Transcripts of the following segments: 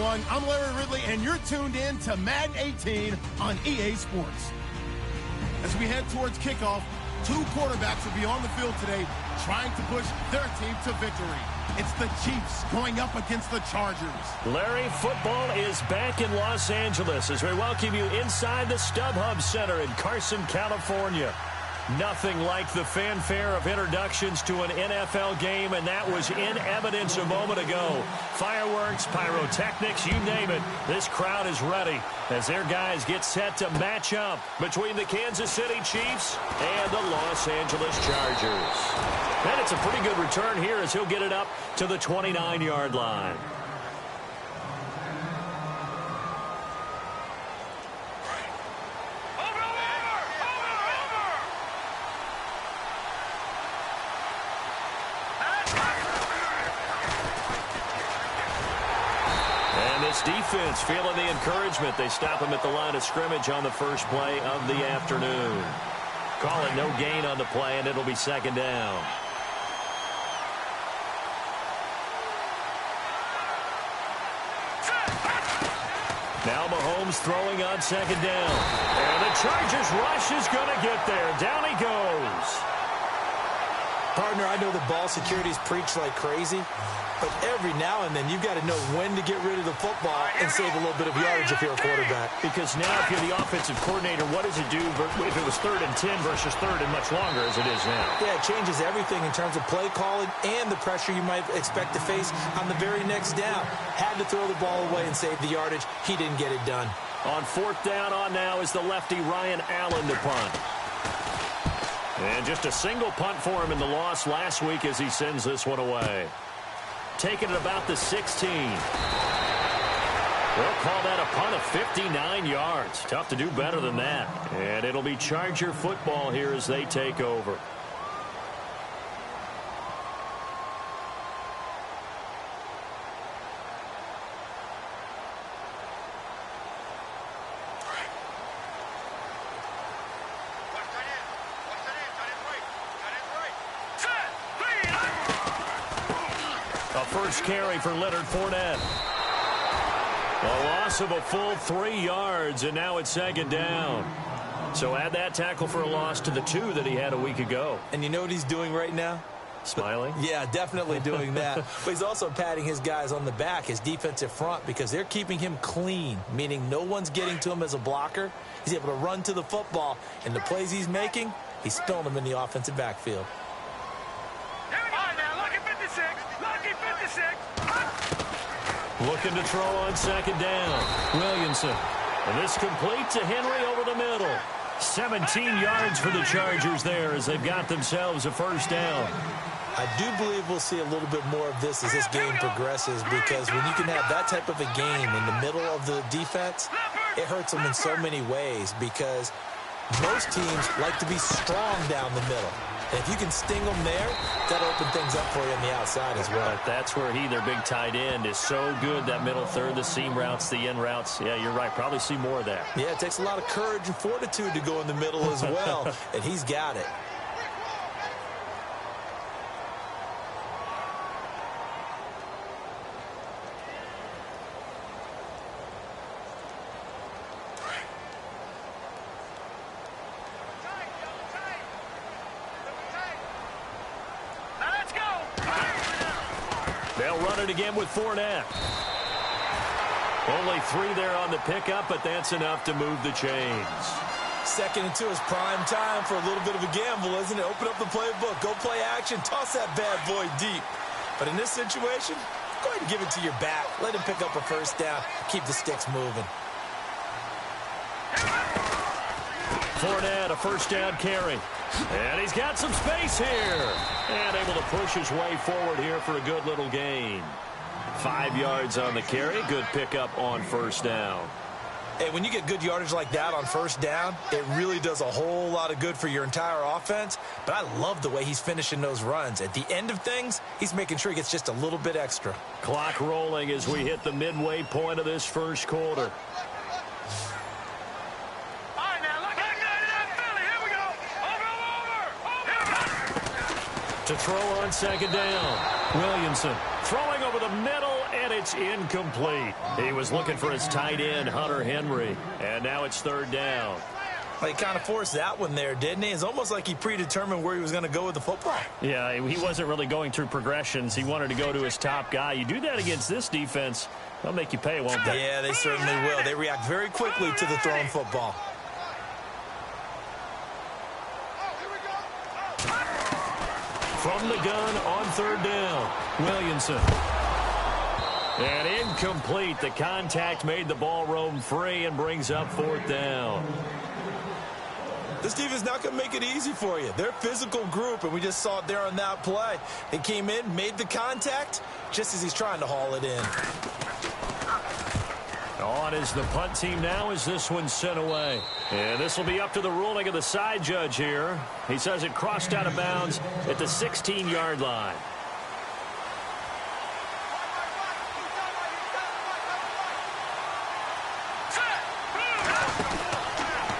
everyone. I'm Larry Ridley, and you're tuned in to Madden 18 on EA Sports. As we head towards kickoff, two quarterbacks will be on the field today trying to push their team to victory. It's the Chiefs going up against the Chargers. Larry, football is back in Los Angeles as we welcome you inside the StubHub Center in Carson, California. Nothing like the fanfare of introductions to an NFL game, and that was in evidence a moment ago. Fireworks, pyrotechnics, you name it. This crowd is ready as their guys get set to match up between the Kansas City Chiefs and the Los Angeles Chargers. And it's a pretty good return here as he'll get it up to the 29-yard line. Defense feeling the encouragement. They stop him at the line of scrimmage on the first play of the afternoon. Call it no gain on the play, and it'll be second down. Now Mahomes throwing on second down. And the Chargers rush is going to get there. Down he goes. Partner, I know the ball security is preached like crazy, but every now and then you've got to know when to get rid of the football and save a little bit of yardage if you're a quarterback. Because now if you're the offensive coordinator, what does it do if it was 3rd and 10 versus 3rd and much longer as it is now? Yeah, it changes everything in terms of play calling and the pressure you might expect to face on the very next down. Had to throw the ball away and save the yardage. He didn't get it done. On 4th down on now is the lefty Ryan Allen to punt. And just a single punt for him in the loss last week as he sends this one away. Taking it about the 16. They'll call that a punt of 59 yards. Tough to do better than that. And it'll be Charger football here as they take over. First carry for Leonard Fournette. A loss of a full 3 yards, and now it's second down. So add that tackle for a loss to the 2 that he had a week ago. And you know what he's doing right now? Smiling? Yeah, definitely doing that. But he's also patting his guys on the back, his defensive front, because they're keeping him clean, meaning no one's getting to him as a blocker. He's able to run to the football, and the plays he's making, he's spilling them in the offensive backfield. Looking to throw on second down. Williamson. And this complete to Henry over the middle. 17 yards for the Chargers there as they've got themselves a first down. I do believe we'll see a little bit more of this as this game progresses, because when you can have that type of a game in the middle of the defense, it hurts them in so many ways, because most teams like to be strong down the middle. And if you can sting them there, that'll open things up for you on the outside as well. But that's where their big tight end, is so good, that middle third, the seam routes, the in routes. Yeah, you're right. Probably see more of that. Yeah, it takes a lot of courage and fortitude to go in the middle as well, and he's got it. They'll run it again with Fournette. Only 3 there on the pickup, but that's enough to move the chains. 2nd and 2 is prime time for a little bit of a gamble, isn't it? Open up the playbook, go play action, toss that bad boy deep. But in this situation, go ahead and give it to your back. Let him pick up a first down. Keep the sticks moving. Fournette, a first down carry. And he's got some space here. And able to push his way forward here for a good little gain. 5 yards on the carry. Good pickup on first down. Hey, when you get good yardage like that on first down, it really does a whole lot of good for your entire offense. But I love the way he's finishing those runs. At the end of things, he's making sure he gets just a little bit extra. Clock rolling as we hit the midway point of this first quarter. To throw on second down. Williamson throwing over the middle, and and it's incomplete. He was looking for his tight end, Hunter Henry, and now it's third down. Well, he kind of forced that one there, didn't he? It's almost like he predetermined where he was going to go with the football. Yeah, he wasn't really going through progressions. He wanted to go to his top guy. You do that against this defense, they'll make you pay, won't they? Yeah, they certainly will. They react very quickly to the thrown football. From the gun on third down, Williamson. And incomplete. The contact made the ball roam free and brings up fourth down. This defense is not going to make it easy for you. They're a physical group, and we just saw it there on that play. They came in, made the contact, just as he's trying to haul it in. On is the punt team now as this one's sent away. And this will be up to the ruling of the side judge here. He says it crossed out of bounds at the 16-yard line.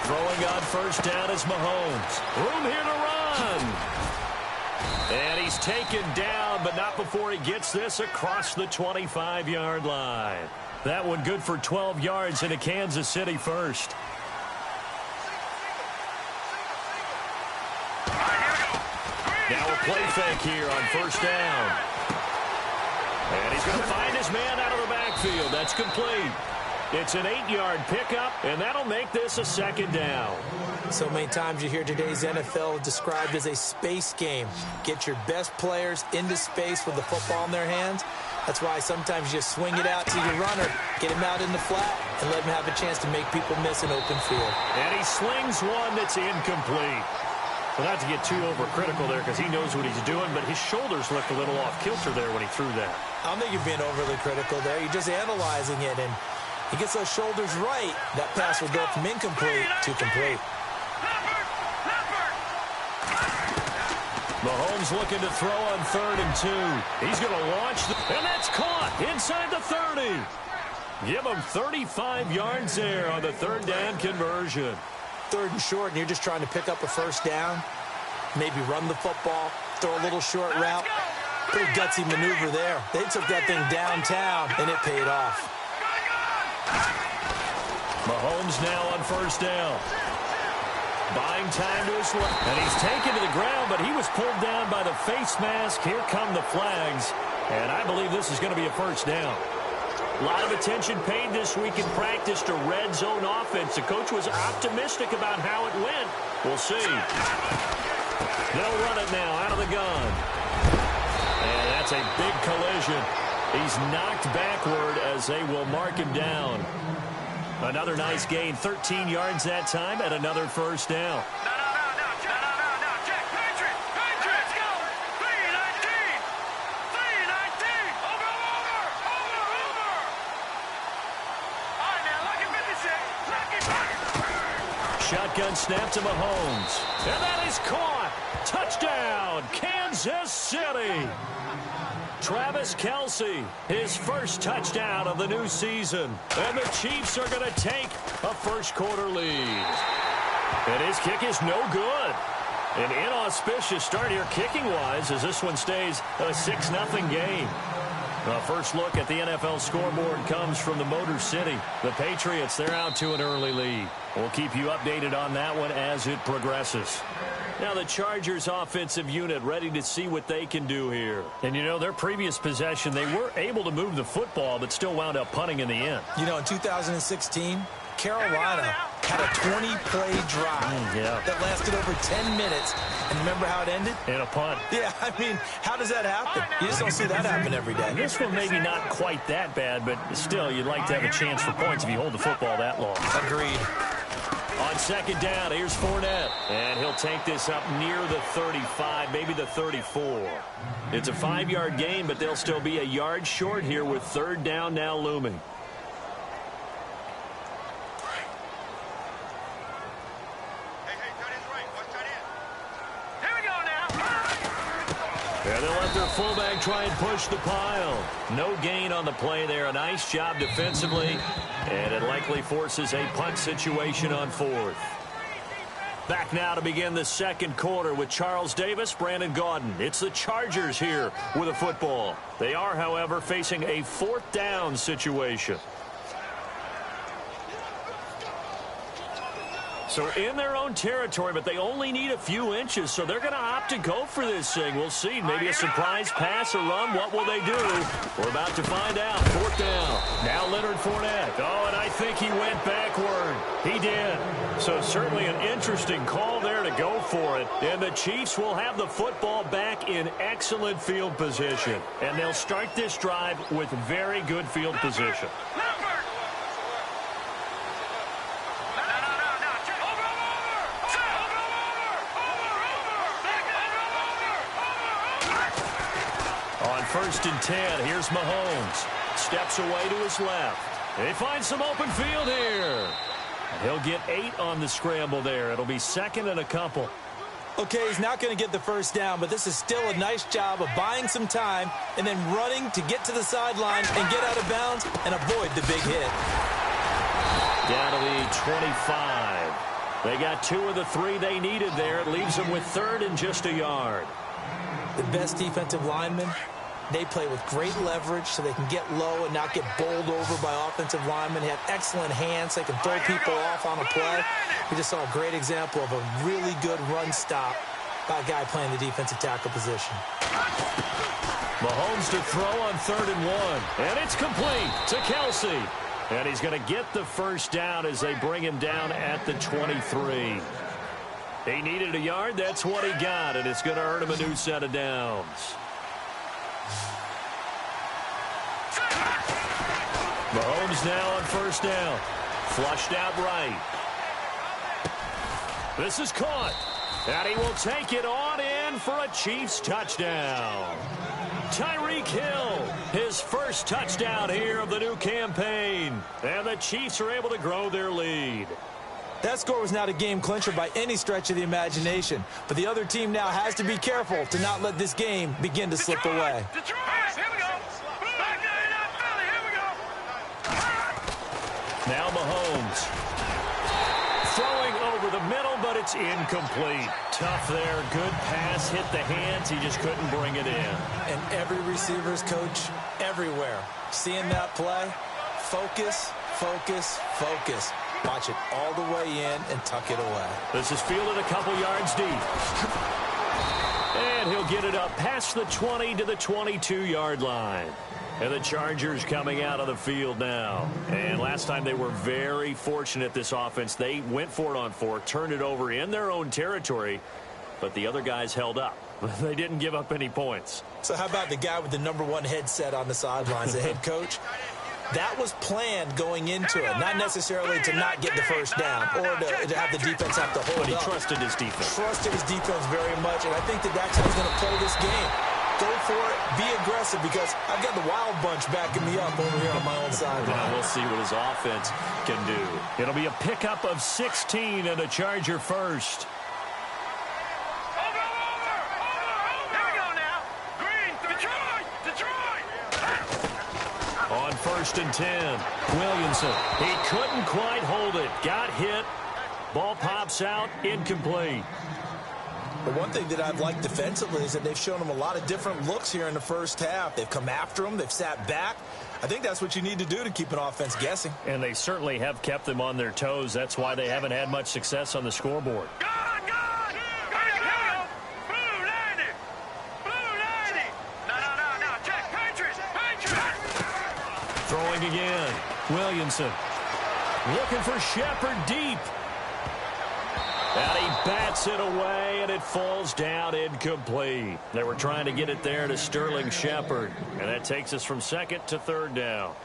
Throwing on first down is Mahomes. Room here to run. And he's taken down, but not before he gets this across the 25-yard line. That one good for 12 yards into Kansas City first. Now a play fake here on first down. And he's going to find his man out of the backfield. That's complete. It's an 8-yard pickup, and that'll make this a second down. So many times you hear today's NFL described as a space game. Get your best players into space with the football in their hands. That's why sometimes you swing it out to your runner, get him out in the flat, and let him have a chance to make people miss an open field. And he slings one that's incomplete. Well, not to get too overcritical there because he knows what he's doing, but his shoulders looked a little off kilter there when he threw that. I don't think you're being overly critical there. You're just analyzing it, and he gets those shoulders right. That pass will go from incomplete to complete. Mahomes looking to throw on 3rd and 2. He's going to launch, and that's caught inside the 30. Give him 35 yards there on the third down conversion. 3rd and short, and you're just trying to pick up a first down. Maybe run the football, throw a little short route. Pretty gutsy maneuver there. They took that thing downtown, and it paid off. Mahomes now on first down. Buying time to his left. And he's taken to the ground, but he was pulled down by the face mask. Here come the flags. And I believe this is going to be a first down. A lot of attention paid this week in practice to red zone offense. The coach was optimistic about how it went. We'll see. They'll run it now out of the gun. And that's a big collision. He's knocked backward as they will mark him down. Another nice gain, 13 yards that time, and another first down. Shotgun snap to Mahomes. And that is caught. Touchdown, Kansas City. Travis Kelce, his first touchdown of the new season. And the Chiefs are going to take a first-quarter lead. And his kick is no good. An inauspicious start here kicking-wise as this one stays a 6-0 game. The first look at the NFL scoreboard comes from the Motor City. The Patriots, they're out to an early lead. We'll keep you updated on that one as it progresses. Now the Chargers offensive unit ready to see what they can do here. And you know, their previous possession, they were able to move the football but still wound up punting in the end. You know, in 2016, Carolina had a 20-play drive that lasted over 10 minutes. And remember how it ended? And a punt. Yeah, I mean, how does that happen? You just don't see that happen every day. This one maybe not quite that bad, but still, you'd like to have a chance for points if you hold the football that long. Agreed. On second down, here's Fournette. And he'll take this up near the 35, maybe the 34. It's a 5-yard gain, but they'll still be a yard short here with third down now looming. And they'll let their fullback try and push the pile. No gain on the play there. A nice job defensively. And it likely forces a punt situation on 4th. Back now to begin the second quarter with Charles Davis, Brandon Gaudin. It's the Chargers here with a football. They are, however, facing a fourth down situation. So in their own territory, but they only need a few inches, so they're going to opt to go for this thing. We'll see. Maybe a surprise pass or run. What will they do? We're about to find out. Fourth down. Now Leonard Fournette. Oh, and I think he went backward. He did. So certainly an interesting call there to go for it. And the Chiefs will have the football back in excellent field position. And they'll start this drive with very good field position. First and 10. Here's Mahomes. Steps away to his left. They find some open field here. He'll get 8 on the scramble there. It'll be second and a couple. Okay, he's not going to get the first down, but this is still a nice job of buying some time and then running to get to the sideline and get out of bounds and avoid the big hit. Down to the 25. They got 2 of the 3 they needed there. It leaves them with third and just a yard. The best defensive linemen, they play with great leverage so they can get low and not get bowled over by offensive linemen. They have excellent hands. They can throw people off on a play. We just saw a great example of a really good run stop by a guy playing the defensive tackle position. Mahomes to throw on 3rd and 1. And it's complete to Kelsey. And he's going to get the first down as they bring him down at the 23. He needed a yard. That's what he got. And it's going to earn him a new set of downs. Mahomes now on first down. Flushed out right. This is caught. And he will take it on in for a Chiefs touchdown. Tyreek Hill, his first touchdown here of the new campaign. And the Chiefs are able to grow their lead. That score was not a game clincher by any stretch of the imagination. But the other team now has to be careful to not let this game begin to slip away. Now Mahomes. Throwing over the middle, but it's incomplete. Tough there. Good pass. Hit the hands. He just couldn't bring it in. And every receiver's coach everywhere. Seeing that play, focus, focus, focus. Watch it all the way in and tuck it away. This is fielded a couple yards deep. And he'll get it up past the 20 to the 22-yard line. And the Chargers coming out of the field now. And last time they were very fortunate, this offense. They went for it on 4, turned it over in their own territory, but the other guys held up. They didn't give up any points. So how about the guy with the #1 headset on the sidelines, the head coach? That was planned going into it, not necessarily to not get the first down or to have the defense have to hold but he up. trusted his defense. Trusted his defense very much, and I think that's how he's going to play this game. Go for it, be aggressive, because I've got the wild bunch backing me up over here on my own side. Now we'll see what his offense can do. It'll be a pickup of 16 and a Charger first. On 1st and 10, Williamson. He couldn't quite hold it. Got hit. Ball pops out. Incomplete. The one thing that I've liked defensively is that they've shown him a lot of different looks here in the first half. They've come after him. They've sat back. I think that's what you need to do to keep an offense guessing. And they certainly have kept them on their toes. That's why they haven't had much success on the scoreboard. Throwing again. Williamson. Looking for Shepard deep. And he bats it away, and it falls down incomplete. They were trying to get it there to Sterling Shepard. And that takes us from 2nd to 3rd down.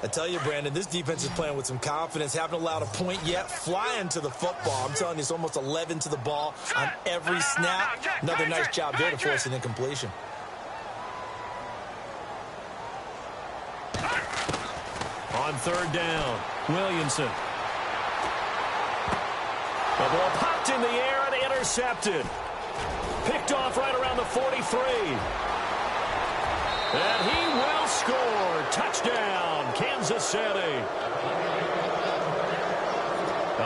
I tell you, Brandon, this defense is playing with some confidence. Haven't allowed a point yet. Flying to the football. I'm telling you, it's almost 11 to the ball on every snap. Another nice job there to force an incompletion. On 3rd down, Williamson. The ball popped in the air and intercepted. Picked off right around the 43. And he will score. Touchdown, Kansas City.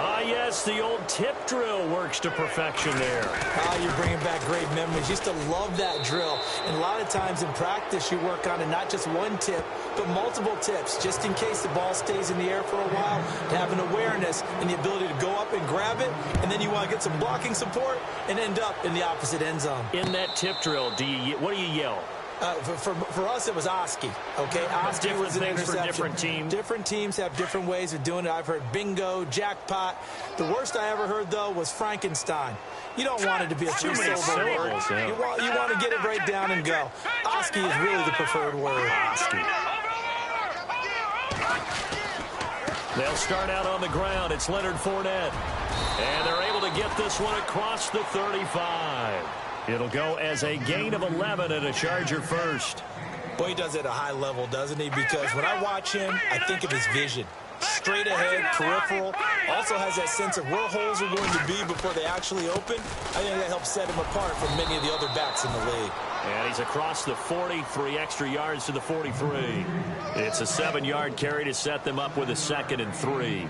Ah, yes, the old tip drill works to perfection there. Ah, you're bringing back great memories. Used to love that drill. And a lot of times in practice, you work on it, not just one tip, but multiple tips, just in case the ball stays in the air for a while, to have an awareness and the ability to go up and grab it, and then you want to get some blocking support and end up in the opposite end zone. In that tip drill, what do you yell? For us, it was Oski, okay? Oski was an interception. For different teams. Different teams have different ways of doing it. I've heard bingo, jackpot. The worst I ever heard, though, was Frankenstein. You don't want it to be a three-syllable word. Yeah. You want to get it right down and go. Oski is really the preferred word. Oski. They'll start out on the ground. It's Leonard Fournette. And they're able to get this one across the 35. It'll go as a gain of 11 and a Charger first. Boy, he does it at a high level, doesn't he? Because when I watch him, I think of his vision. Straight ahead, peripheral. Also has that sense of where holes are going to be before they actually open. I think that helps set him apart from many of the other backs in the league. And he's across the 40, 3 extra yards to the 43. It's a 7-yard carry to set them up with a 2nd and 3.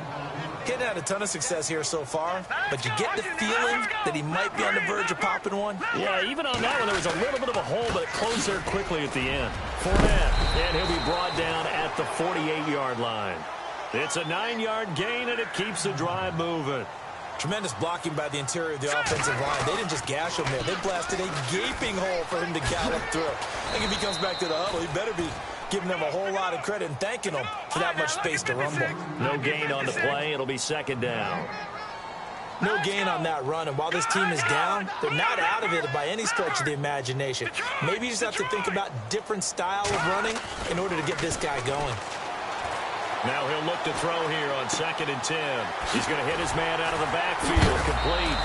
Getting had a ton of success here so far, but you get the feeling that he might be on the verge of popping one. Yeah, even on that one, there was a little bit of a hole, but it closed there quickly at the end. Fournette, and he'll be brought down at the 48-yard line. It's a 9-yard gain, and it keeps the drive moving. Tremendous blocking by the interior of the offensive line. They didn't just gash him there. They blasted a gaping hole for him to gallop through. I think if he comes back to the huddle, he better be giving them a whole lot of credit and thanking them for that much space to rumble. No gain on the play. It'll be 2nd down. No gain on that run, and while this team is down, they're not out of it by any stretch of the imagination. Maybe you just have to think about different style of running in order to get this guy going. Now he'll look to throw here on 2nd and 10. He's going to hit his man out of the backfield. Complete.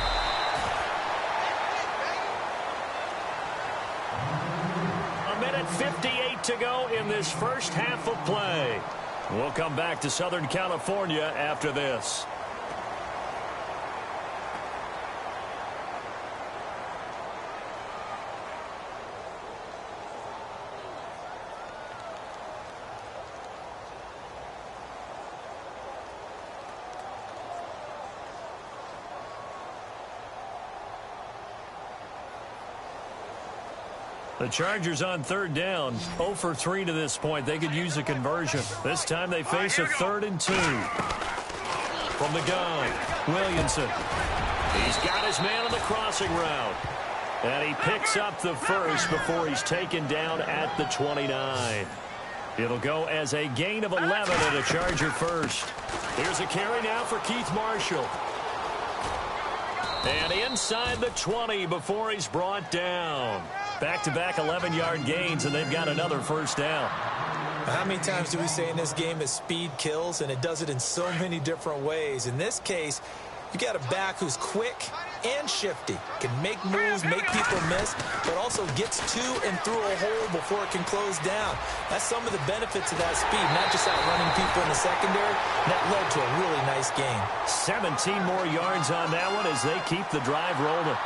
A minute 58 to go in this first half of play. We'll come back to Southern California after this. The Chargers on 3rd down, 0 for 3 to this point. They could use a conversion. This time they face a 3rd and 2. From the gun, Williamson. He's got his man on the crossing route. And he picks up the first before he's taken down at the 29. It'll go as a gain of 11 and a Charger first. Here's a carry now for Keith Marshall. And inside the 20 before he's brought down. Back-to-back 11-yard gains, and they've got another first down. How many times do we say in this game that speed kills, and it does it in so many different ways? In this case, you got a back who's quick and shifty, can make moves, make people miss, but also gets to and through a hole before it can close down. That's some of the benefits of that speed, not just outrunning people in the secondary. That led to a really nice game. 17 more yards on that one as they keep the drive rolling.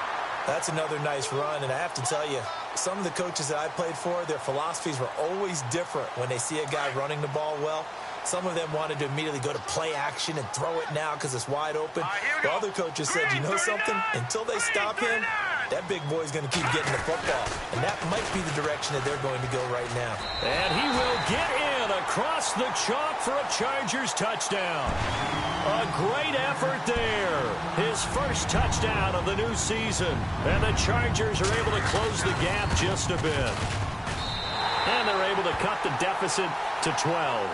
That's another nice run, and I have to tell you, some of the coaches that I played for, their philosophies were always different when they see a guy running the ball well. Some of them wanted to immediately go to play action and throw it now because it's wide open. While other coaches said, you know something? Until they stop him, that big boy's going to keep getting the football. And that might be the direction that they're going to go right now. And he will get in across the chalk for a Chargers touchdown. A great effort there. His first touchdown of the new season. And the Chargers are able to close the gap just a bit. And they're able to cut the deficit to 12.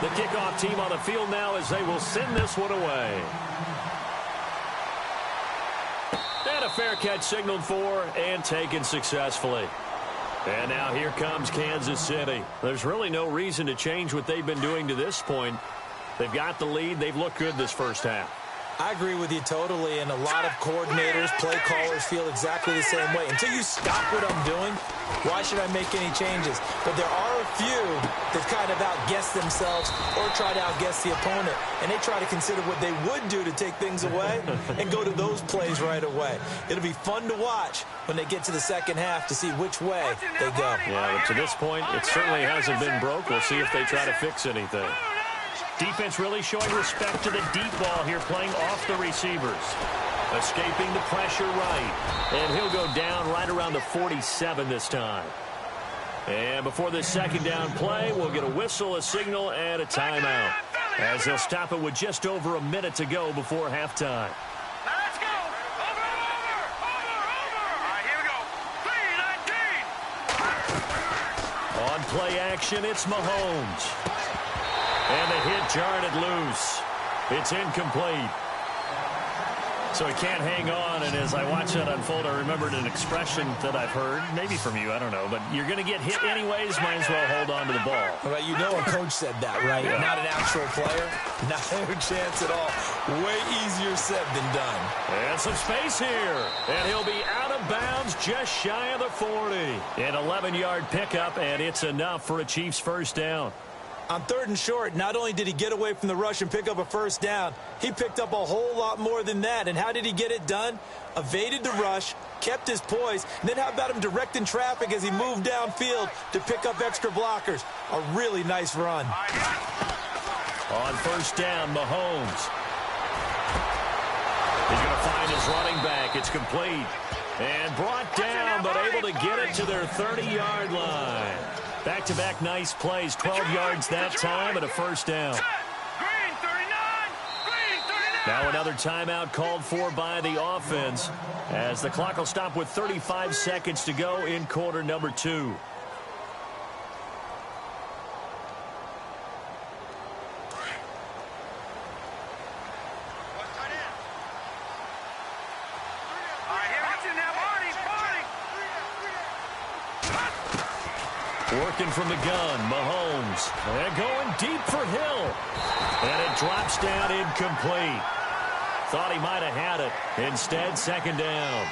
The kickoff team on the field now as they will send this one away. And a fair catch signaled for and taken successfully. And now here comes Kansas City. There's really no reason to change what they've been doing to this point. They've got the lead. They've looked good this first half. I agree with you totally, and a lot of coordinators, play callers feel exactly the same way. Until you stop what I'm doing, why should I make any changes? But there are a few that kind of outguess themselves or try to outguess the opponent, and they try to consider what they would do to take things away and go to those plays right away. It'll be fun to watch when they get to the second half to see which way they go. Yeah, but to this point, it certainly hasn't been broke. We'll see if they try to fix anything. Defense really showing respect to the deep ball here, playing off the receivers. Escaping the pressure right. And he'll go down right around the 47 this time. And before this second down play, we'll get a whistle, a signal, and a timeout, as they'll stop it with just over a minute to go before halftime. Let's go. Over. All right, here we go. 3-19. On play action, it's Mahomes. And the hit jarred it loose. It's incomplete. So he can't hang on, and as I watch that unfold, I remembered an expression that I've heard, maybe from you, I don't know, but you're going to get hit anyways, might as well hold on to the ball. Well, you know a coach said that, right? Yeah. Not an actual player. Not a chance at all. Way easier said than done. And some space here. And he'll be out of bounds just shy of the 40. An 11-yard pickup, and it's enough for a Chiefs first down. On 3rd and short, not only did he get away from the rush and pick up a first down, he picked up a whole lot more than that. And how did he get it done? Evaded the rush, kept his poise, and then how about him directing traffic as he moved downfield to pick up extra blockers? A really nice run. On first down, Mahomes. He's going to find his running back. It's complete. And brought down, but able to get it to their 30-yard line. Back-to-back nice plays, 12 yards that time and a first down. Now another timeout called for by the offense, as the clock will stop with 35 seconds to go in quarter number 2. Working from the gun, Mahomes. And going deep for Hill. And it drops down incomplete. Thought he might have had it. Instead, second down.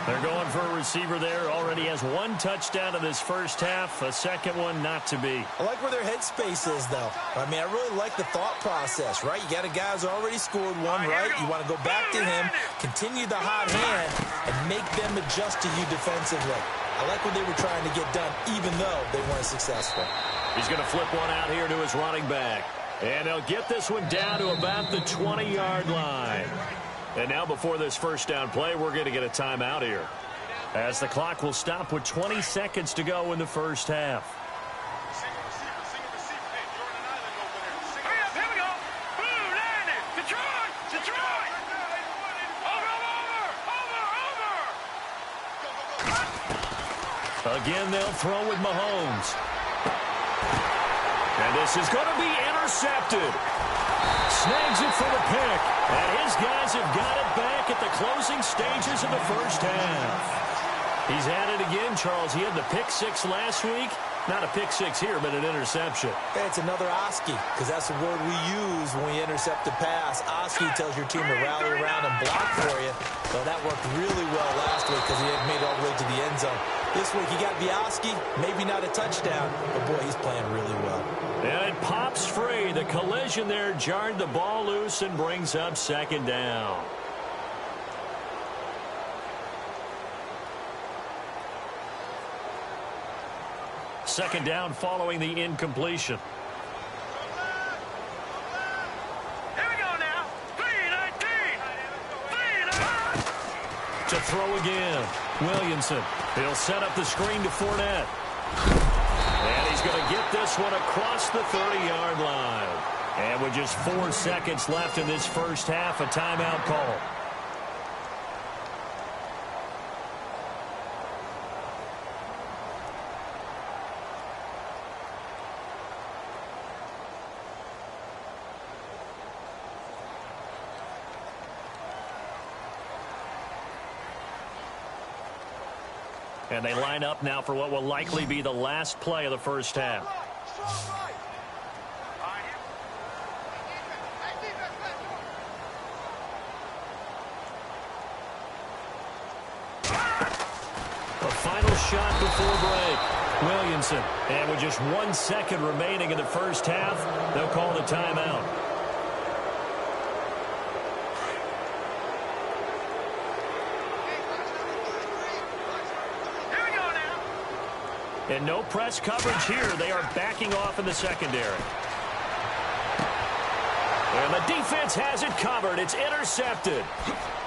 They're going for a receiver there. Already has 1 touchdown in this first half. A second one not to be. I like where their headspace is, though. I mean, I really like the thought process, right? You got a guy who's already scored one, right? You want to go back to him, continue the hot hand, and make them adjust to you defensively. I like what they were trying to get done, even though they weren't successful. He's going to flip one out here to his running back. And they'll get this one down to about the 20-yard line. And now before this first down play, we're going to get a timeout here, as the clock will stop with 20 seconds to go in the first half. Here we go. Blue, landed. Detroit. Over. Again, they'll throw with Mahomes. And this is going to be intercepted. Snags it for the pick. And his guys have got it back at the closing stages of the first half. He's at it again, Charles. He had the pick 6 last week. Not a pick 6 here, but an interception. Hey, it's another Oski, because that's the word we use when we intercept a pass. Oski tells your team to rally around and block for you. Well, that worked really well last week because he had made it all the way to the end zone. This week, he got the Oski, maybe not a touchdown, but boy, he's playing really well. And it pops free. The collision there jarred the ball loose and brings up second down. Second down following the incompletion. Here we go now. 3-19. To throw again. Williamson. He'll set up the screen to Fournette. And he's going to get this one across the 30-yard line. And with just 4 seconds left in this first half, a timeout call. And they line up now for what will likely be the last play of the first half. A final shot before break. Williamson. And with just 1 second remaining in the first half, they'll call the timeout. Here we go now. And no press coverage here. They are backing off in the secondary. And the defense has it covered. It's intercepted.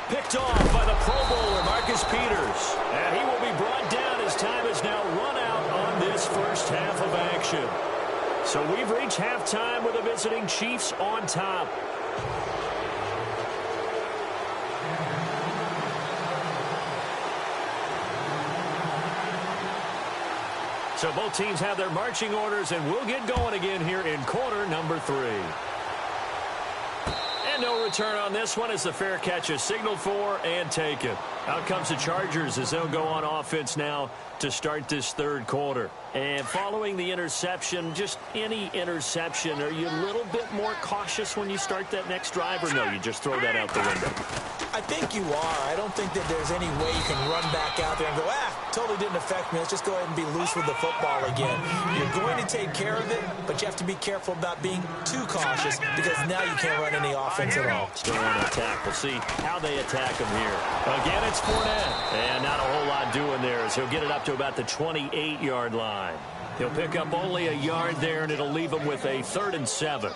Picked off by the Pro Bowler, Marcus Peters. And he will be brought down as time has now run out on this first half of action. So we've reached halftime with the visiting Chiefs on top. So both teams have their marching orders, and we'll get going again here in quarter number 3. And no return on this one as the fair catch is signaled for and taken. Out comes the Chargers as they'll go on offense now to start this third quarter. And following the interception, just any interception, are you a little bit more cautious when you start that next drive, or no, you just throw that out the window? I think you are. I don't think that there's any way you can run back out there and go, totally didn't affect me. Let's just go ahead and be loose with the football again. You're going to take care of it, but you have to be careful about being too cautious because now you can't run any offense at all. Still want to attack. We'll see how they attack him here. Again, it's Fournette. And not a whole lot doing there as he'll get it up to about the 28-yard line. He'll pick up only a yard there, and it'll leave him with a 3rd and 7.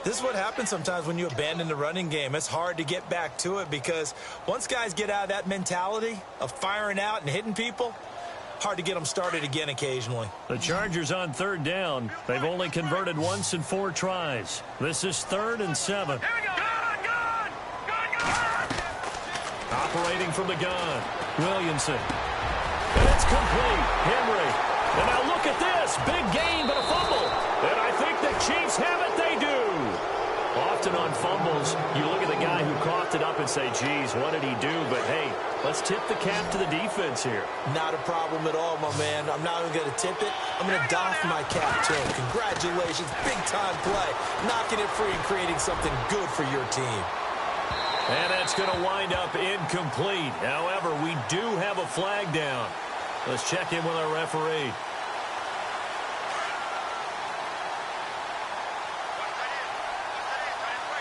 This is what happens sometimes when you abandon the running game. It's hard to get back to it because once guys get out of that mentality of firing out and hitting people, hard to get them started again occasionally. The Chargers on 3rd down. They've only converted once in 4 tries. This is 3rd and 7. Here we go. Gun. Operating from the gun. Williamson. And it's complete. Henry. And now look at this. Big gain, but a fumble. And I think the Chiefs have it. They do. Often on fumbles, you look at the guy who coughed it up and say, geez, what did he do? But, hey, let's tip the cap to the defense here. Not a problem at all, my man. I'm not even going to tip it. I'm going to doff my cap to him. Congratulations. Big-time play. Knocking it free and creating something good for your team. And that's going to wind up incomplete. However, we do have a flag down. Let's check in with our referee.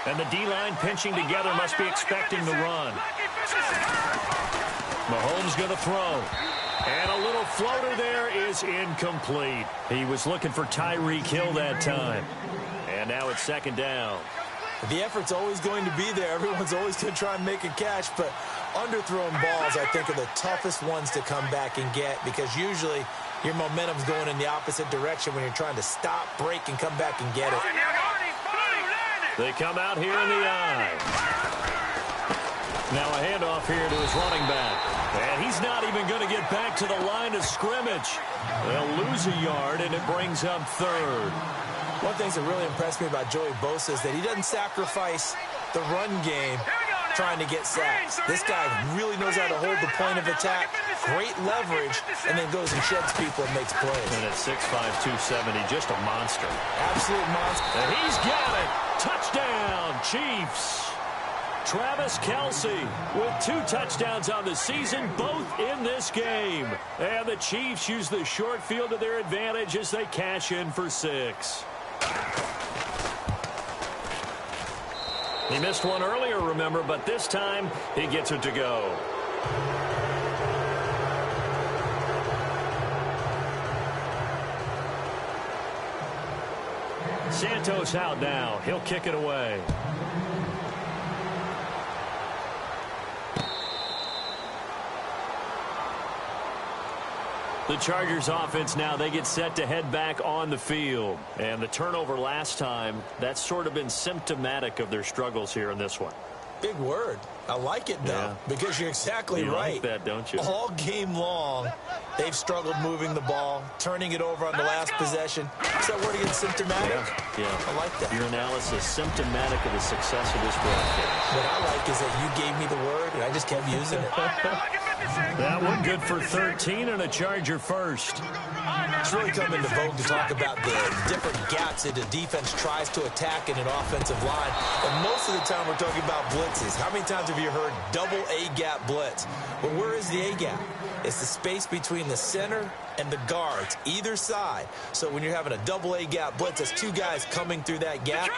And the D-line pinching together must be expecting the run. Mahomes going to throw. And a little floater there is incomplete. He was looking for Tyreek Hill that time. And now it's 2nd down. The effort's always going to be there. Everyone's always going to try and make a catch, but underthrown balls, I think, are the toughest ones to come back and get because usually your momentum's going in the opposite direction when you're trying to stop, break, and come back and get it. They come out here in the eye. Now a handoff here to his running back. And he's not even going to get back to the line of scrimmage. They'll lose a yard, and it brings up 3rd. One thing that really impressed me about Joey Bosa is that he doesn't sacrifice the run game trying to get sacks. This guy really knows how to hold the point of attack, great leverage, and then goes and sheds people and makes plays. And at 6'5", 270, just a monster. Absolute monster. And he's got it. Touchdown, Chiefs. Travis Kelce with 2 touchdowns on the season, both in this game. And the Chiefs use the short field to their advantage as they cash in for 6. He missed one earlier, remember, but this time he gets it to go. Santos out now. He'll kick it away. The Chargers offense now, they get set to head back on the field. And the turnover last time, that's sort of been symptomatic of their struggles here in this one. Big word. I like it, though, because you're exactly right. You like that, don't you? All game long, they've struggled moving the ball, turning it over on the last possession. Is that word again, symptomatic? Yeah. I like that. Your analysis, symptomatic of the success of this broadcast. What I like is that you gave me the word, and I just kept using it. That one good for 13 and a Charger first. It's really come into vogue to talk about the different gaps that the defense tries to attack in an offensive line. And most of the time we're talking about blitzes. How many times have you heard double A-gap blitz? Well, where is the A-gap? It's the space between the center and the guards, either side. So when you're having a double A-gap blitz, that's two guys coming through that gap.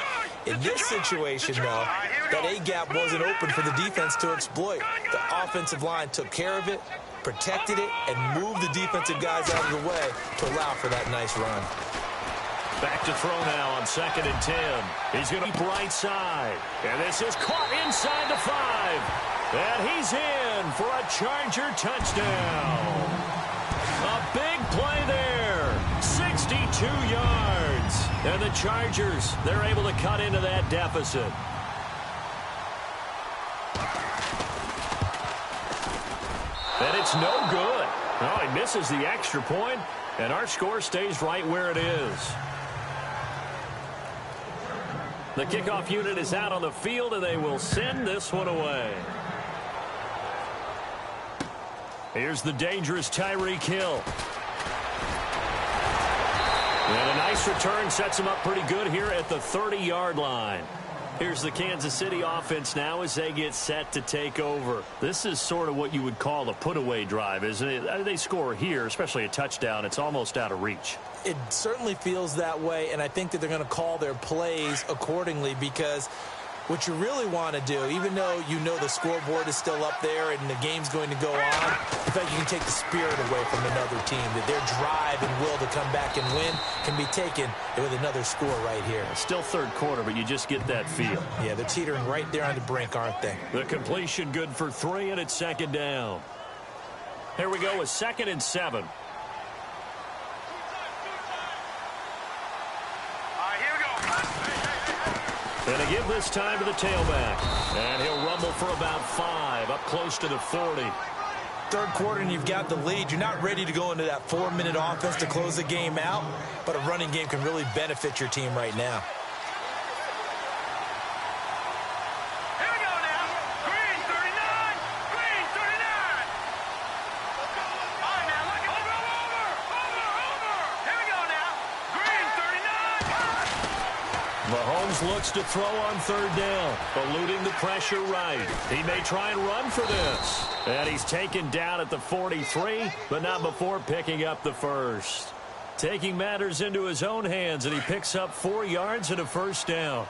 In this situation, though, that A-gap wasn't open for the defense to exploit. The offensive line took care of it, protected it, and moved the defensive guys out of the way to allow for that nice run. Back to throw now on 2nd and 10. He's going to be right side. And this is caught inside the 5. And he's in for a Charger touchdown. A big play there. 62 yards. And the Chargers, they're able to cut into that deficit. And it's no good. Oh, he misses the extra point, and our score stays right where it is. The kickoff unit is out on the field, and they will send this one away. Here's the dangerous Tyreek Hill. And a nice return sets him up pretty good here at the 30-yard line. Here's the Kansas City offense now as they get set to take over. This is sort of what you would call a put-away drive, isn't it? They score here, especially a touchdown. It's almost out of reach. It certainly feels that way, and I think that they're going to call their plays accordingly because what you really want to do, even though you know the scoreboard is still up there and the game's going to go on, in fact, you can take the spirit away from another team, that their drive and will to come back and win can be taken with another score right here. Still third quarter, but you just get that feel. Yeah, they're teetering right there on the brink, aren't they? The completion good for 3, and it's 2nd down. Here we go with 2nd and 7. And they give this time to the tailback. And he'll rumble for about 5, up close to the 40. Third quarter and you've got the lead. You're not ready to go into that 4-minute offense to close the game out, but a running game can really benefit your team right now. Here we go now. Green 39. Green 39. All right, now look at over. Here we go now. Green 39. Mahomes looks to throw on 3rd down, eluding the pressure right. He may try and run for this. And he's taken down at the 43, but not before picking up the first. Taking matters into his own hands, and he picks up 4 yards and a 1st down.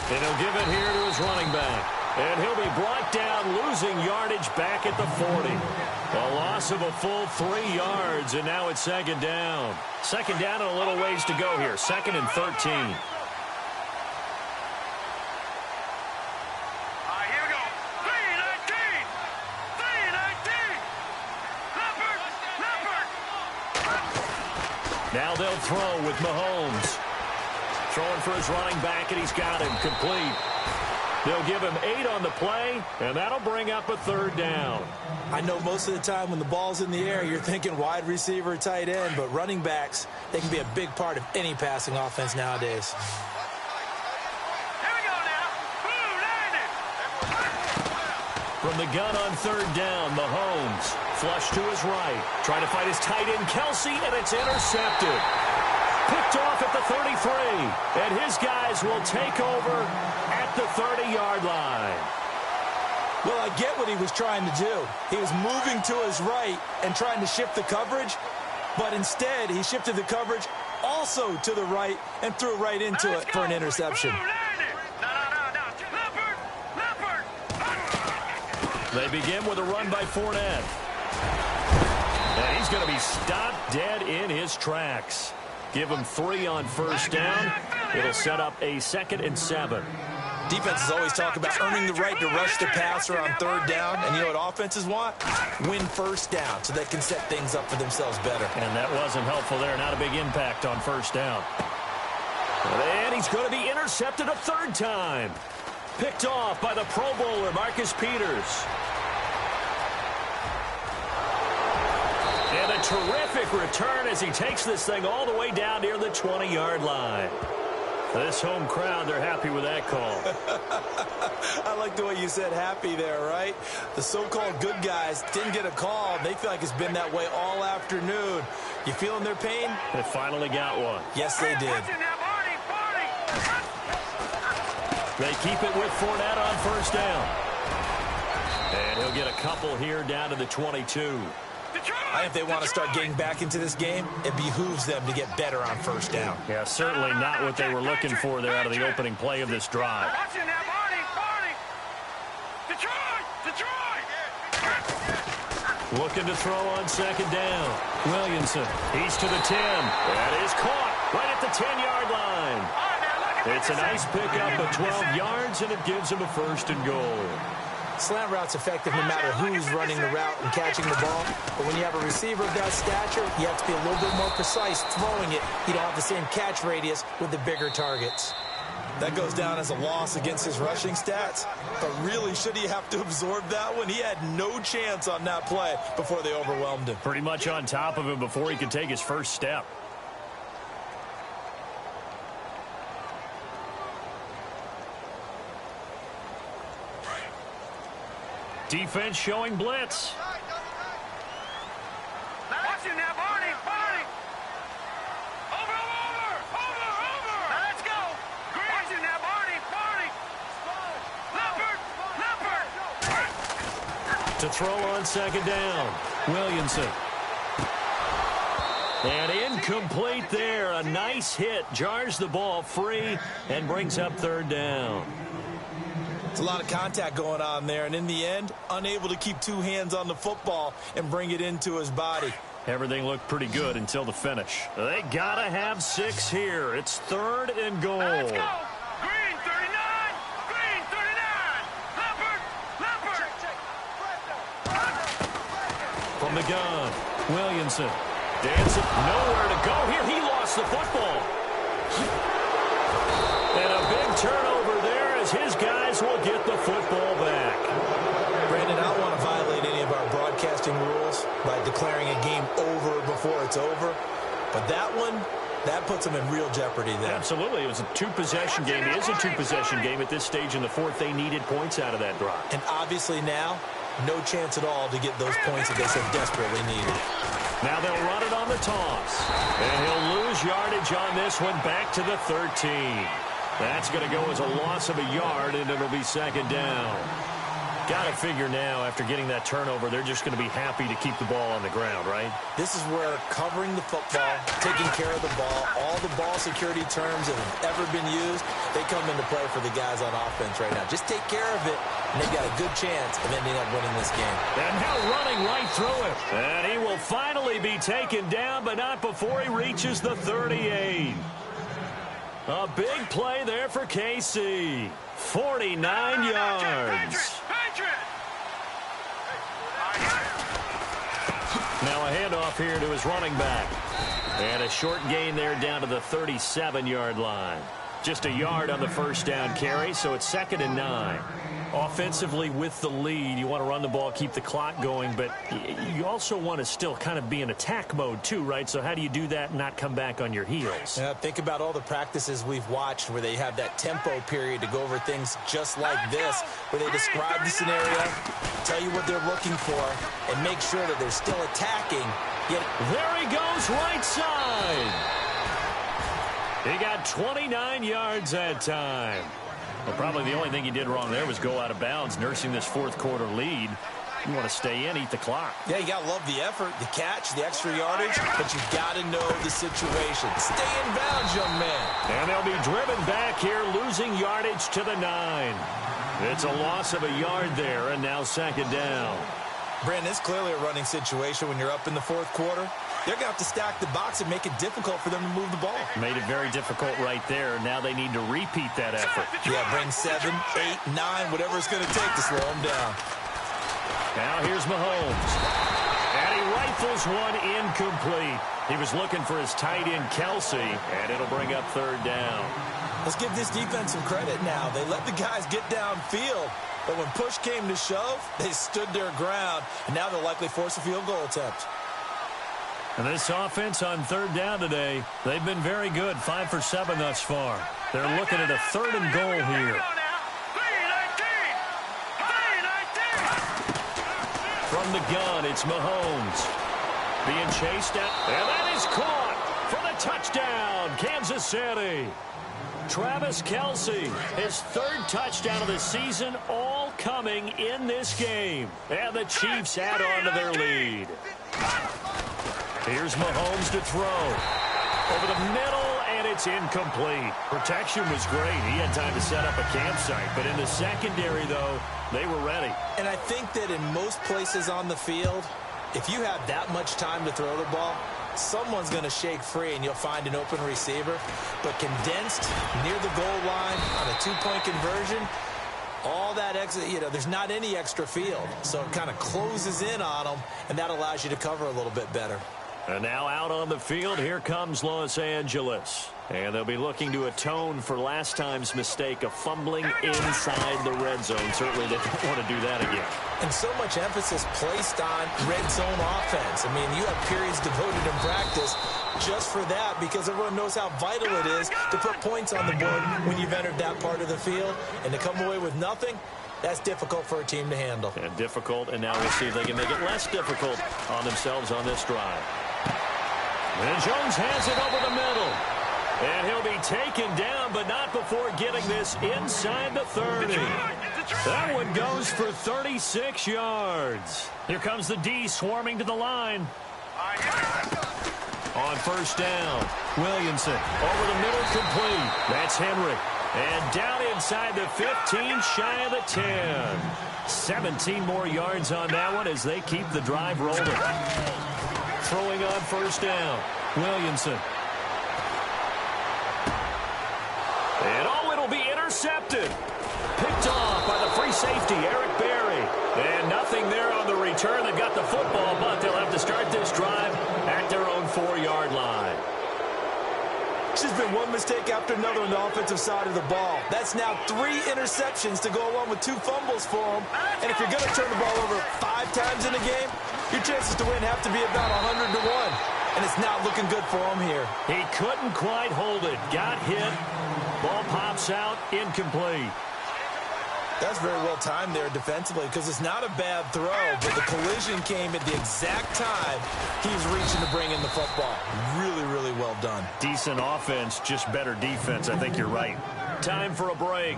And he'll give it here to his running back. And he'll be brought down, losing yardage back at the 40. A loss of a full 3 yards, and now it's 2nd down. 2nd down and a little ways to go here. 2nd and 13. All right, here we go. 3-19. 3-19. Leopard. Now they'll throw with Mahomes. Throwing for his running back, and he's got him complete. They'll give him 8 on the play, and that'll bring up a 3rd down. I know most of the time when the ball's in the air, you're thinking wide receiver, tight end, but running backs, they can be a big part of any passing offense nowadays. Here we go now. Blue landed. From the gun on 3rd down, Mahomes flush to his right. Trying to fight his tight end, Kelsey, and it's intercepted. Picked off at the 33, and his guys will take over at the 30-yard line. Well, I get what he was trying to do. He was moving to his right and trying to shift the coverage, but instead he shifted the coverage also to the right and threw right into it for an interception. They begin with a run by Fournette. And he's going to be stopped dead in his tracks. Give him 3 on 1st down. It'll set up a 2nd and 7. Defenses always talk about earning the right to rush the passer on 3rd down. And you know what offenses want? Win 1st down so they can set things up for themselves better. And that wasn't helpful there. Not a big impact on 1st down. And he's going to be intercepted a 3rd time. Picked off by the Pro Bowler, Marcus Peters. And a terrific return as he takes this thing all the way down near the 20-yard line. This home crowd, they're happy with that call. I like the way you said happy there, right? The so-called good guys didn't get a call. They feel like it's been that way all afternoon. You feeling their pain? They finally got one. Yes, they did. They keep it with Fournette on first down. And he'll get a couple here down to the 22. I think if they want to start getting back into this game, it behooves them to get better on first down. Yeah, certainly not what they were looking for there out of the opening play of this drive. Looking to throw on second down. Williamson, he's to the 10. That is caught right at the 10-yard line. It's a nice pickup of 12 yards, and it gives him a first and goal. Slant route's effective no matter who's running the route and catching the ball. But when you have a receiver of that stature, you have to be a little bit more precise throwing it. You don't have the same catch radius with the bigger targets. That goes down as a loss against his rushing stats. But really, should he have to absorb that one? He had no chance on that play before they overwhelmed him. Pretty much on top of him before he could take his first step. Defense showing blitz. Watching now, Barney. Over. Now let's go. Watching now, Barney. Leopard. To throw on second down. Williamson. And incomplete there. A nice hit. Jars the ball free and brings up third down. It's a lot of contact going on there, and in the end, unable to keep two hands on the football and bring it into his body. Everything looked pretty good until the finish. They gotta have 6 here. It's third and goal. Let's go. Green 39. Leopard. From the gun, Williamson. Dancing, nowhere to go here. He lost the football. And a big turnover there as his guys will get the football back. Brandon, I don't want to violate any of our broadcasting rules by declaring a game over before it's over. But that one, that puts them in real jeopardy there. Absolutely. It was a two-possession game. It is a two-possession game at this stage in the fourth. They needed points out of that drive. And obviously now, no chance at all to get those points that they so desperately needed. Now they'll run it on the toss. And he'll lose yardage on this one back to the 13. That's going to go as a loss of a yard, and it'll be second down. Got to figure now, after getting that turnover, they're just going to be happy to keep the ball on the ground, right? This is where covering the football, taking care of the ball, all the ball security terms that have ever been used, they come into play for the guys on offense right now. Just take care of it, and they've got a good chance of ending up winning this game. And now running right through him. And he will finally be taken down, but not before he reaches the 38. A big play there for KC. 49 yards. Now a handoff here to his running back. And a short gain there down to the 37-yard line. Just a yard on the first down carry, so it's 2nd and 9. Offensively with the lead, you want to run the ball, keep the clock going, but you also want to still kind of be in attack mode too, right? So how do you do that and not come back on your heels? Yeah, think about all the practices we've watched where they have that tempo period to go over things just like this, where they describe the scenario, tell you what they're looking for, and make sure that they're still attacking. Yet there he goes, right side. He got 29 yards that time. Well, probably the only thing he did wrong there was go out of bounds, nursing this fourth quarter lead. You want to stay in, eat the clock. Yeah, you got to love the effort, the catch, the extra yardage, but you've got to know the situation. Stay in bounds, young man. And they'll be driven back here, losing yardage to the 9. It's a loss of a yard there, and now second down. Brandon, it's clearly a running situation when you're up in the fourth quarter. They're going to have to stack the box and make it difficult for them to move the ball. Made it very difficult right there. Now they need to repeat that effort. Yeah, bring 7, 8, 9, whatever it's going to take to slow them down. Now here's Mahomes. And he rifles one incomplete. He was looking for his tight end, Kelsey, and it'll bring up third down. Let's give this defense some credit now. They let the guys get downfield, but when push came to shove, they stood their ground, and now they'll likely force a field goal attempt. And this offense on third down today, they've been very good, 5 for 7 thus far. They're looking at a 3rd and goal here. From the gun, it's Mahomes. Being chased out, and that is caught for the touchdown, Kansas City. Travis Kelce, his 3rd touchdown of the season, all coming in this game. And the Chiefs add on to their lead. Here's Mahomes to throw. Over the middle, and it's incomplete. Protection was great. He had time to set up a campsite. But in the secondary, though, they were ready. And I think that in most places on the field, if you have that much time to throw the ball, someone's going to shake free and you'll find an open receiver. But condensed near the goal line on a 2-point conversion, all that extra, there's not any extra field. So it kind of closes in on them, and that allows you to cover a little bit better. And now out on the field, here comes Los Angeles. And they'll be looking to atone for last time's mistake of fumbling inside the red zone. Certainly they don't want to do that again. And so much emphasis placed on red zone offense. I mean, you have periods devoted in practice just for that because everyone knows how vital it is to put points on the board when you've entered that part of the field. And to come away with nothing, that's difficult for a team to handle. And difficult, and now we'll see if they can make it less difficult on themselves on this drive. And Jones has it over the middle. And he'll be taken down, but not before getting this inside the 30. That one goes for 36 yards. Here comes the D swarming to the line. On first down, Williamson over the middle, complete. That's Henry. And down inside the 15, shy of the 10. 17 more yards on that one as they keep the drive rolling. Throwing on first down, Williamson. And it'll be intercepted. Picked off by the free safety, Eric Berry. And nothing there on the return. They've got the football, but they'll have to start this drive at their own 4-yard line. It's just been one mistake after another on the offensive side of the ball. That's now 3 interceptions to go along with 2 fumbles for them. And if you're going to turn the ball over 5 times in a game, your chances to win have to be about 100 to 1. And it's not looking good for him here. He couldn't quite hold it. Got hit. Ball pops out, incomplete. That's very well timed there defensively because it's not a bad throw, but the collision came at the exact time he was reaching to bring in the football. Really, really well done. Decent offense, just better defense. I think you're right. Time for a break.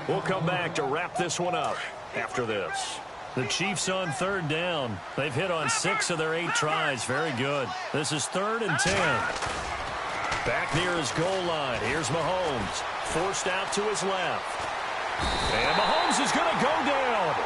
We'll come back to wrap this one up after this. The Chiefs on third down. They've hit on 6 of their 8 tries. Very good. This is 3rd and 10. Back near his goal line. Here's Mahomes. Forced out to his left. And Mahomes is going to go down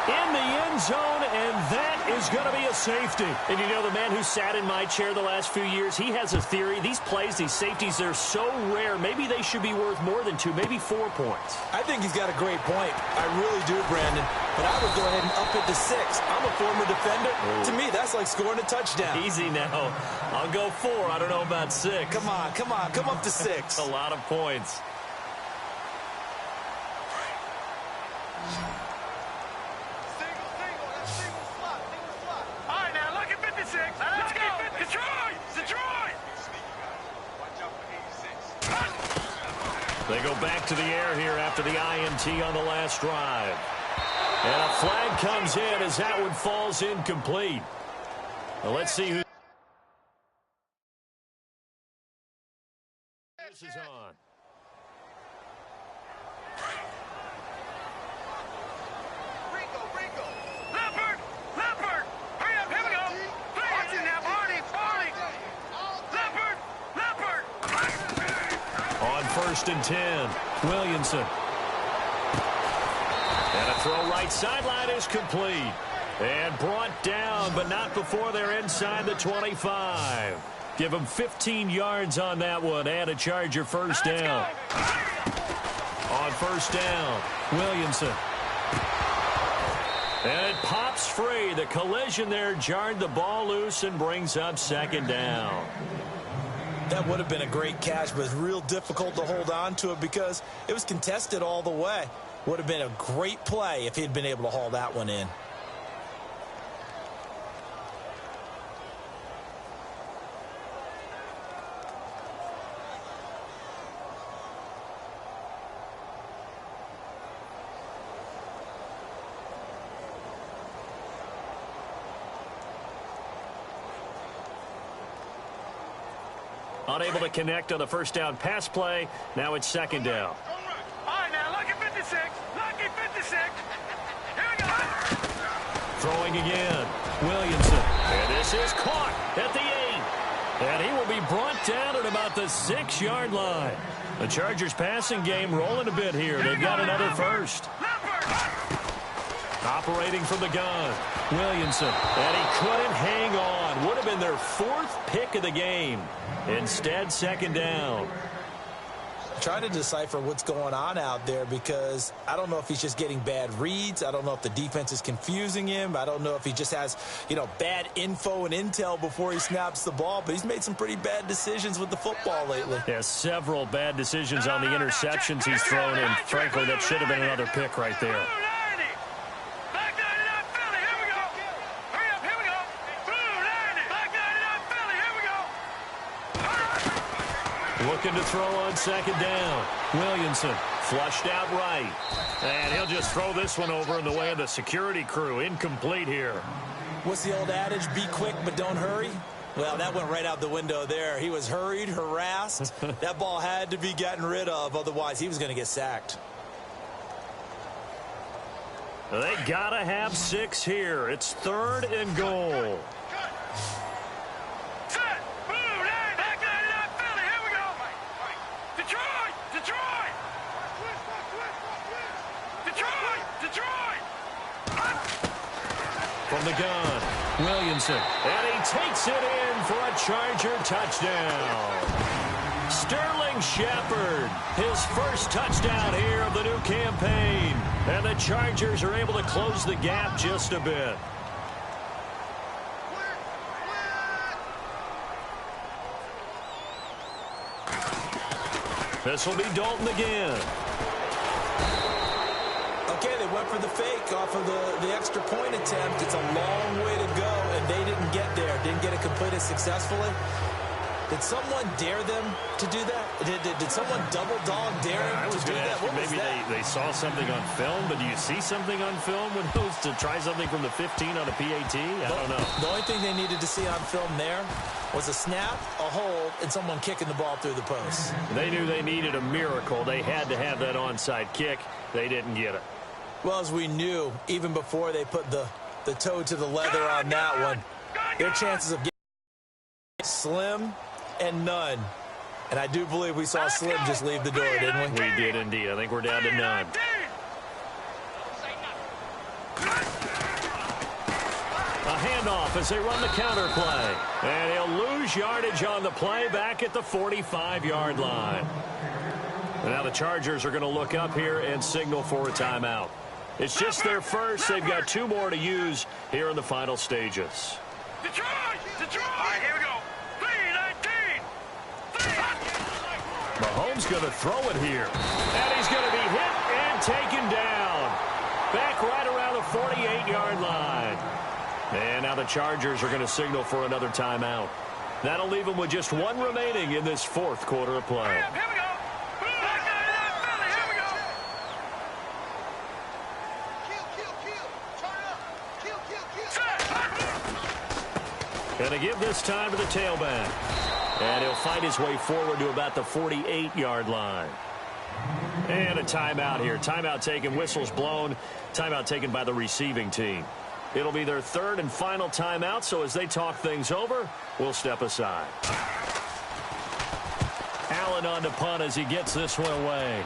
in the end zone, and that is going to be a safety. And you know, the man who sat in my chair the last few years, he has a theory. These plays, these safeties, they're so rare. Maybe they should be worth more than 2, maybe 4 points. I think he's got a great point. I really do, Brandon. But I would go ahead and up it to 6. I'm a former defender. To me, that's like scoring a touchdown. Easy now. I'll go 4. I don't know about 6. Come on. Come up to 6. A lot of points. All right, now look at 56. Let's go. Detroit. They go back to the air here after the INT on the last drive. And a flag comes in as that one falls incomplete. Well, let's see who this is on. Leopard. Hurry up, here we go. Watch it now, Barney. Leopard. On 1st and 10, Williamson. And a throw right sideline is complete. And brought down, but not before they're inside the 25. Give them 15 yards on that one and a Charger first down. On first down, Williamson. And it pops free. The collision there jarred the ball loose and brings up 2nd down. That would have been a great catch, but it's real difficult to hold on to it because it was contested all the way. Would have been a great play if he'd been able to haul that one in. Unable to connect on the first down pass play. Now it's second down. All right, now, lucky 56. Lucky 56. Here we go. Throwing again. Williamson. And this is caught at the 8. And he will be brought down at about the 6-yard line. The Chargers passing game rolling a bit here. They've got another first. Operating from the gun. Williamson. And he couldn't hang on. Would have been their 4th pick of the game. Instead, second down. Trying to decipher what's going on out there because I don't know if he's just getting bad reads. I don't know if the defense is confusing him. I don't know if he just has, bad info and intel before he snaps the ball. But he's made some pretty bad decisions with the football lately. Yeah, several bad decisions on the interceptions he's thrown, and frankly, that should have been another pick right there. Looking to throw on second down. Williamson flushed out right. And he'll just throw this one over in the way of the security crew. Incomplete here. What's the old adage? Be quick, but don't hurry. Well, that went right out the window there. He was hurried, harassed. That ball had to be gotten rid of. Otherwise, he was going to get sacked. They got to have 6 here. It's 3rd and goal. From the gun, Williamson, and he takes it in for a Charger touchdown. Sterling Shepard, his first touchdown here of the new campaign. And the Chargers are able to close the gap just a bit. This will be Dalton again. Okay, they went for the fake off of the extra point attempt. It's a long way to go, and they didn't get there. Didn't get it completed successfully. Did someone dare them to do that? Did someone double dog dare him to do that? What maybe they saw something on film, but do you see something on film when those to try something from the 15 on a PAT? I don't know. The only thing they needed to see on film there was a snap, a hold, and someone kicking the ball through the post. They knew they needed a miracle. They had to have that onside kick. They didn't get it. Well, as we knew, even before they put the toe to the leather on that one, their chances of getting slim and none. And I do believe we saw Slim just leave the door, didn't we? We did indeed. I think we're down to none. A handoff as they run the counter play. And he'll lose yardage on the play back at the 45-yard line. And now the Chargers are going to look up here and signal for a timeout. It's just their first. They've got 2 more to use here in the final stages. Detroit! Detroit! All right, here we go. 3-19. Mahomes going to throw it here. And he's going to be hit and taken down. Back right around the 48-yard line. And now the Chargers are going to signal for another timeout. That'll leave them with just 1 remaining in this 4th quarter of play. Here we go. Going to give this time to the tailback. And he'll fight his way forward to about the 48-yard line. And a timeout here. Timeout taken, whistles blown. Timeout taken by the receiving team. It'll be their 3rd and final timeout, so as they talk things over, we'll step aside. Allen on to punt as he gets this one away.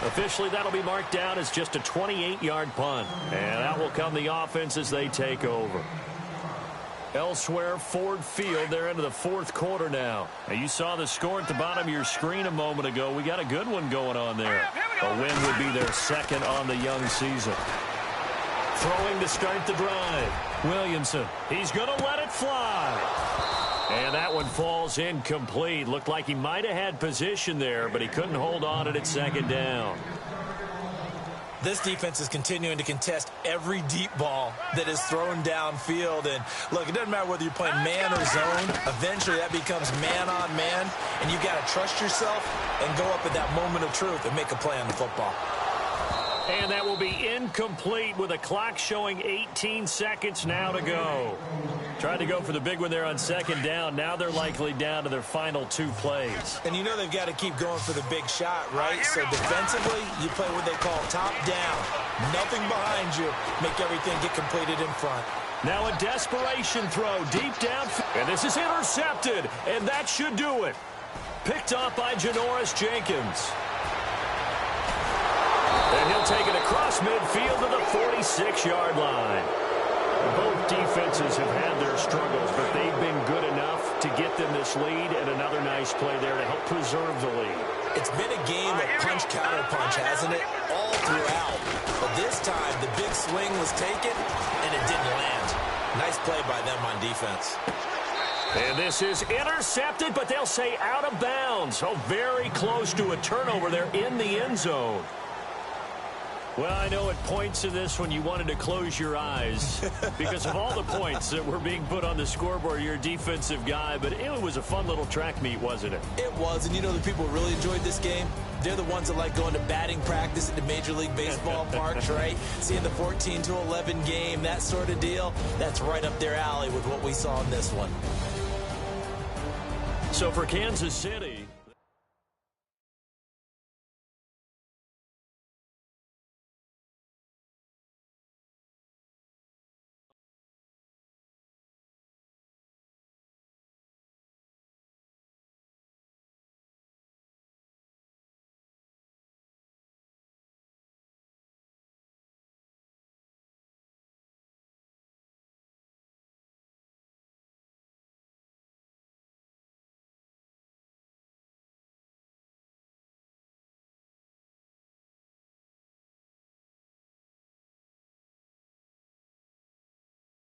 Officially, that'll be marked down as just a 28-yard punt. And out will come the offense as they take over. Elsewhere, Ford Field, they're into the 4th quarter now. Now, you saw the score at the bottom of your screen a moment ago. We got a good one going on there. A win would be their 2nd on the young season. Throwing to start the drive. Williamson, he's going to let it fly. And that one falls incomplete. Looked like he might have had position there, but he couldn't hold on at 2nd down. This defense is continuing to contest every deep ball that is thrown downfield. And, look, it doesn't matter whether you're playing man or zone. Eventually, that becomes man on man. And you've got to trust yourself and go up at that moment of truth and make a play on the football. And that will be incomplete with a clock showing 18 seconds now to go. Tried to go for the big one there on second down. Now they're likely down to their final 2 plays. And you know they've got to keep going for the big shot, right? So defensively, you play what they call top down. Nothing behind you. Make everything get completed in front. Now a desperation throw deep down. And this is intercepted. And that should do it. Picked off by Janoris Jenkins. And he'll take it across midfield to the 46-yard line. Both defenses have had their struggles, but they've been good enough to get them this lead, and another nice play there to help preserve the lead. It's been a game of punch-counter-punch, hasn't it? All throughout. But this time, the big swing was taken, and it didn't land. Nice play by them on defense. And this is intercepted, but they'll say out of bounds. So very close to a turnover there in the end zone. Well, I know at points in this when you wanted to close your eyes because of all the points that were being put on the scoreboard. You're a defensive guy, but it was a fun little track meet, wasn't it? It was, and you know the people who really enjoyed this game? They're the ones that like going to batting practice at the Major League Baseball parks, right? Seeing the 14-11 game, that sort of deal. That's right up their alley with what we saw in this one. So for Kansas City.